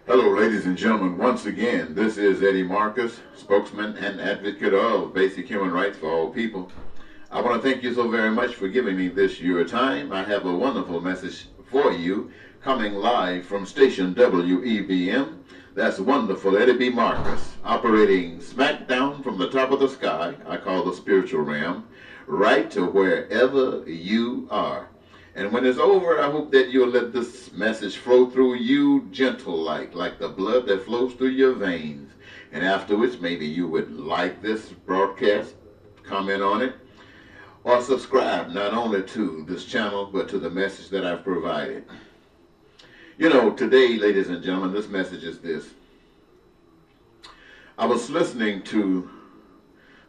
Hello, ladies and gentlemen. Once again, this is Eddie Marcus, spokesman and advocate of basic human rights for all people. I want to thank you so very much for giving me this your time. I have a wonderful message for you coming live from station WEBM. That's wonderful Eddie B. Marcus, operating smack down from the top of the sky, I call the spiritual realm, right to wherever you are. And when it's over, I hope that you'll let this message flow through you gentle like the blood that flows through your veins. And afterwards, maybe you would like this broadcast, comment on it, or subscribe not only to this channel, but to the message that I've provided. You know, today, ladies and gentlemen, this message is this. I was listening to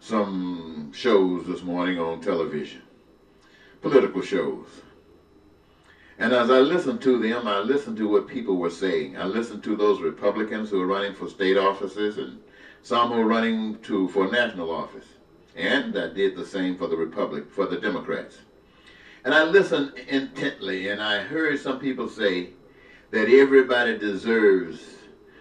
some shows this morning on television, political shows. And as I listened to them, I listened to what people were saying. I listened to those Republicans who are running for state offices and some who are running for national office. And I did the same for the Democrats. And I listened intently, and I heard some people say that everybody deserves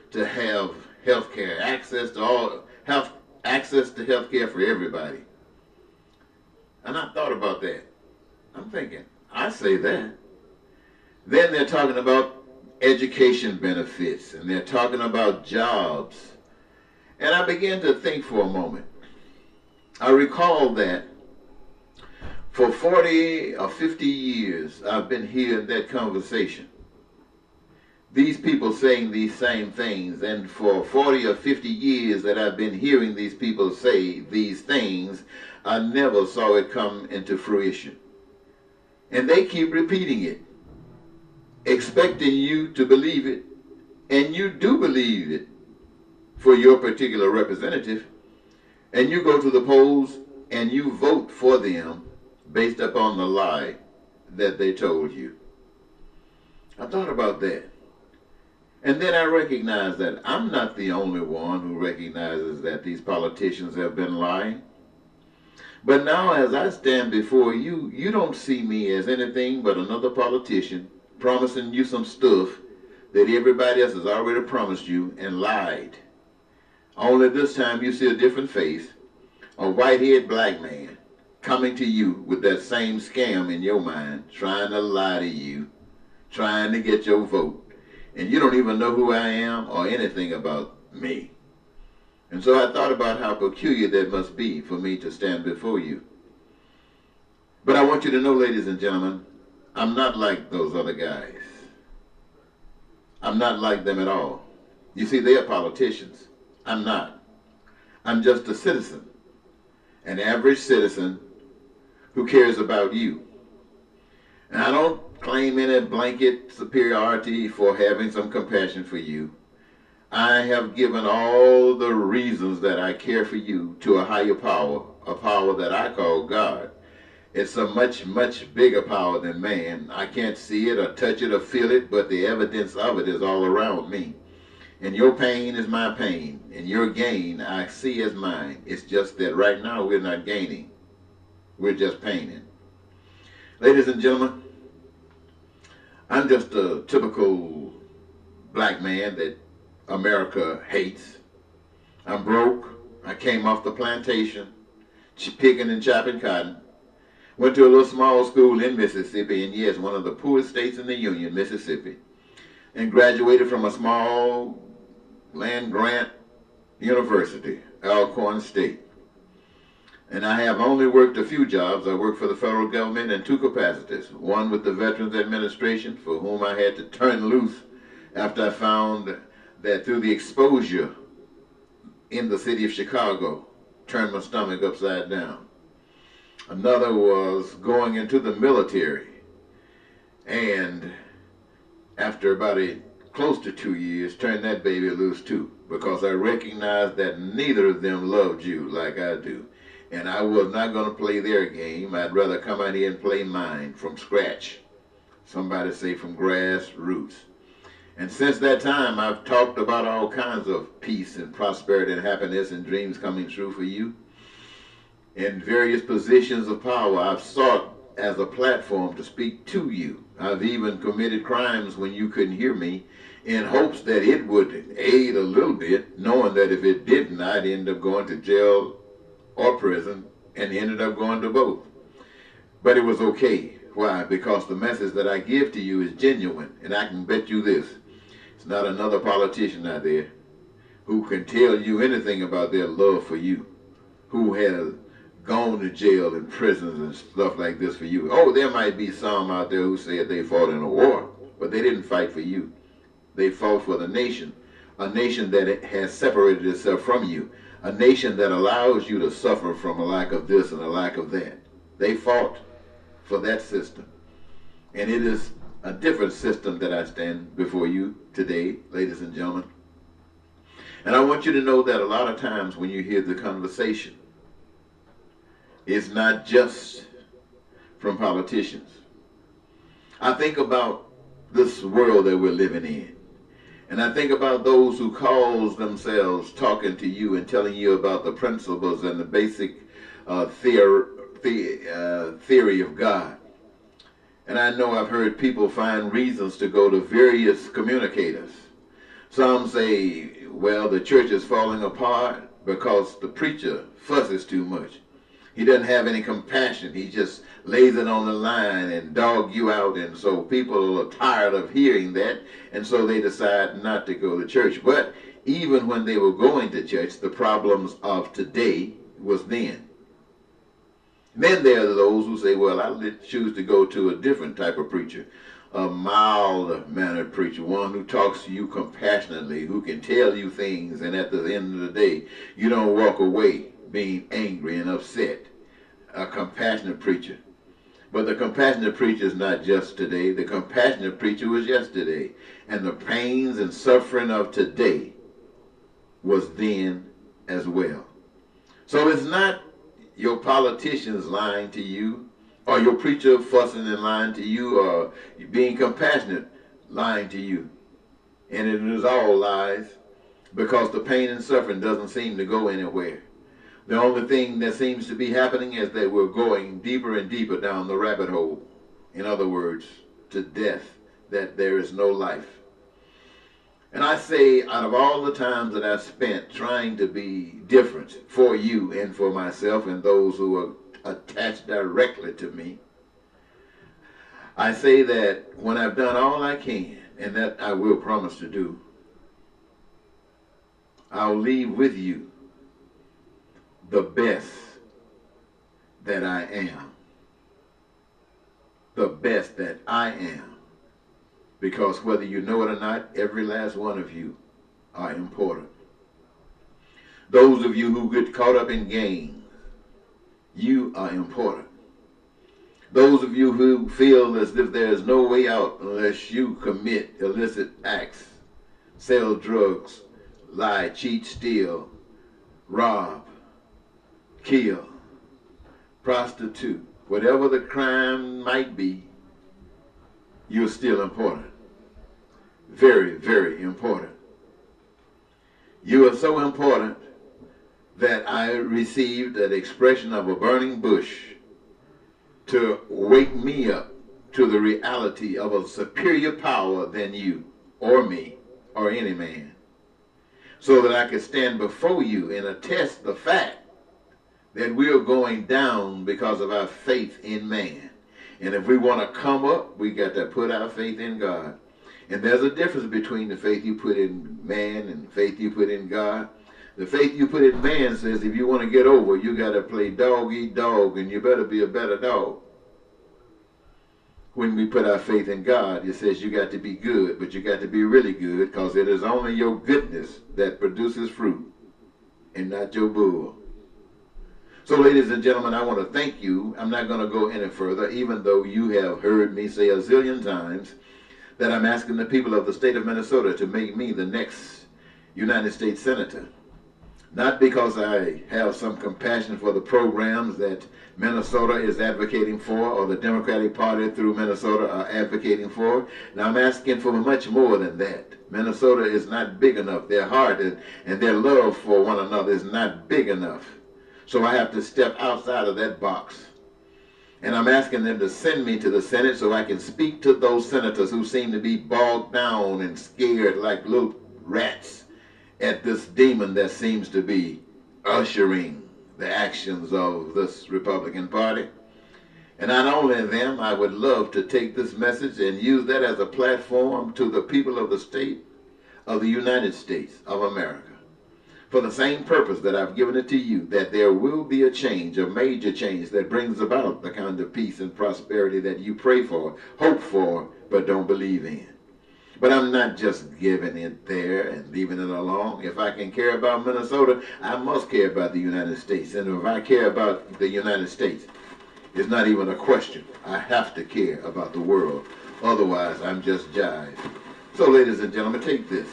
to have health care, access to health care for everybody. And I thought about that. I'm thinking, I say that. Then they're talking about education benefits, and they're talking about jobs. And I began to think for a moment. I recall that for 40 or 50 years, I've been hearing that conversation. These people saying these same things, and for 40 or 50 years that I've been hearing these people say these things, I never saw it come into fruition. And they keep repeating it, expecting you to believe it, and you do believe it for your particular representative, and you go to the polls and you vote for them based upon the lie that they told you. I thought about that. And then I recognized that I'm not the only one who recognizes that these politicians have been lying. But now as I stand before you, you don't see me as anything but another politician promising you some stuff that everybody else has already promised you and lied. Only this time you see a different face, a white-haired black man coming to you with that same scam in your mind, trying to lie to you, trying to get your vote. And you don't even know who I am or anything about me. And so I thought about how peculiar that must be for me to stand before you. But I want you to know, ladies and gentlemen, I'm not like those other guys. I'm not like them at all. You see, they are politicians. I'm not. I'm just a citizen, an average citizen who cares about you. And I don't claim any blanket superiority for having some compassion for you. I have given all the reasons that I care for you to a higher power, a power that I call God. It's a much, much bigger power than man. I can't see it or touch it or feel it, but the evidence of it is all around me. And your pain is my pain, and your gain I see as mine. It's just that right now we're not gaining. We're just paining. Ladies and gentlemen, I'm just a typical black man that America hates. I'm broke. I came off the plantation, picking and chopping cotton. Went to a little small school in Mississippi, and yes, one of the poorest states in the Union, Mississippi, and graduated from a small land-grant university, Alcorn State. And I have only worked a few jobs. I worked for the federal government in two capacities. One with the Veterans Administration, for whom I had to turn loose after I found that through the exposure in the city of Chicago, turned my stomach upside down. Another was going into the military, and after about close to 2 years, turned that baby loose too, because I recognized that neither of them loved you like I do. And I was not going to play their game. I'd rather come out here and play mine from scratch. Somebody say from grassroots. And since that time, I've talked about all kinds of peace and prosperity and happiness and dreams coming true for you. In various positions of power, I've sought as a platform to speak to you. I've even committed crimes when you couldn't hear me in hopes that it would aid a little bit, knowing that if it didn't, I'd end up going to jail or prison, and ended up going to both. But it was okay. Why? Because the message that I give to you is genuine, and I can bet you this. It's not another politician out there who can tell you anything about their love for you, who has gone to jail and prisons and stuff like this for you. Oh, there might be some out there who said they fought in a war, but they didn't fight for you. They fought for the nation, a nation that has separated itself from you, a nation that allows you to suffer from a lack of this and a lack of that. They fought for that system. And it is a different system that I stand before you today, ladies and gentlemen. And I want you to know that a lot of times when you hear the conversation, it's not just from politicians. I think about this world that we're living in. And I think about those who calls themselves talking to you and telling you about the principles and the basic theory of God. And I know I've heard people find reasons to go to various communicators. Some say, well, the church is falling apart because the preacher fusses too much. He doesn't have any compassion. He just lays it on the line and dog you out. And so people are tired of hearing that. And so they decide not to go to church. But even when they were going to church, the problems of today was then. Then there are those who say, well, I choose to go to a different type of preacher, a mild-mannered preacher, one who talks to you compassionately, who can tell you things, and at the end of the day, you don't walk away being angry and upset. A compassionate preacher. But the compassionate preacher is not just today. The compassionate preacher was yesterday. And the pains and suffering of today was then as well. So it's not your politicians lying to you, or your preacher fussing and lying to you, or being compassionate lying to you. And it is all lies, because the pain and suffering doesn't seem to go anywhere. The only thing that seems to be happening is that we're going deeper and deeper down the rabbit hole. In other words, to death, that there is no life. And I say, out of all the times that I've spent trying to be different for you and for myself and those who are attached directly to me, I say that when I've done all I can, and that I will promise to do, I'll leave with you the best that I am. The best that I am. Because whether you know it or not, every last one of you are important. Those of you who get caught up in games, you are important. Those of you who feel as if there is no way out unless you commit illicit acts, sell drugs, lie, cheat, steal, rob, kill, prostitute, whatever the crime might be, you're still important. Very, very important. You are so important that I received an expression of a burning bush to wake me up to the reality of a superior power than you or me or any man, so that I could stand before you and attest the fact that we are going down because of our faith in man. And if we want to come up, we got to put our faith in God. And there's a difference between the faith you put in man and the faith you put in God. The faith you put in man says if you want to get over, you got to play dog eat dog, and you better be a better dog. When we put our faith in God, it says you got to be good, but you got to be really good, because it is only your goodness that produces fruit and not your bull. So, ladies and gentlemen, I want to thank you. I'm not going to go any further, even though you have heard me say a zillion times that I'm asking the people of the state of Minnesota to make me the next United States Senator. Not because I have some compassion for the programs that Minnesota is advocating for, or the Democratic Party through Minnesota are advocating for. Now, I'm asking for much more than that. Minnesota is not big enough. Their heart and their love for one another is not big enough. So I have to step outside of that box. And I'm asking them to send me to the Senate so I can speak to those senators who seem to be bogged down and scared like little rats at this demon that seems to be ushering the actions of this Republican Party. And not only them, I would love to take this message and use that as a platform to the people of the state of the United States of America, for the same purpose that I've given it to you, that there will be a change, a major change that brings about the kind of peace and prosperity that you pray for, hope for, but don't believe in. But I'm not just giving it there and leaving it alone. If I can care about Minnesota, I must care about the United States. And if I care about the United States, it's not even a question. I have to care about the world. Otherwise, I'm just jive. So, ladies and gentlemen, take this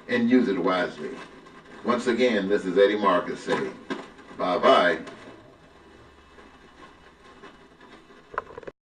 and use it wisely. Once again, this is Eddie Marcus saying, bye-bye.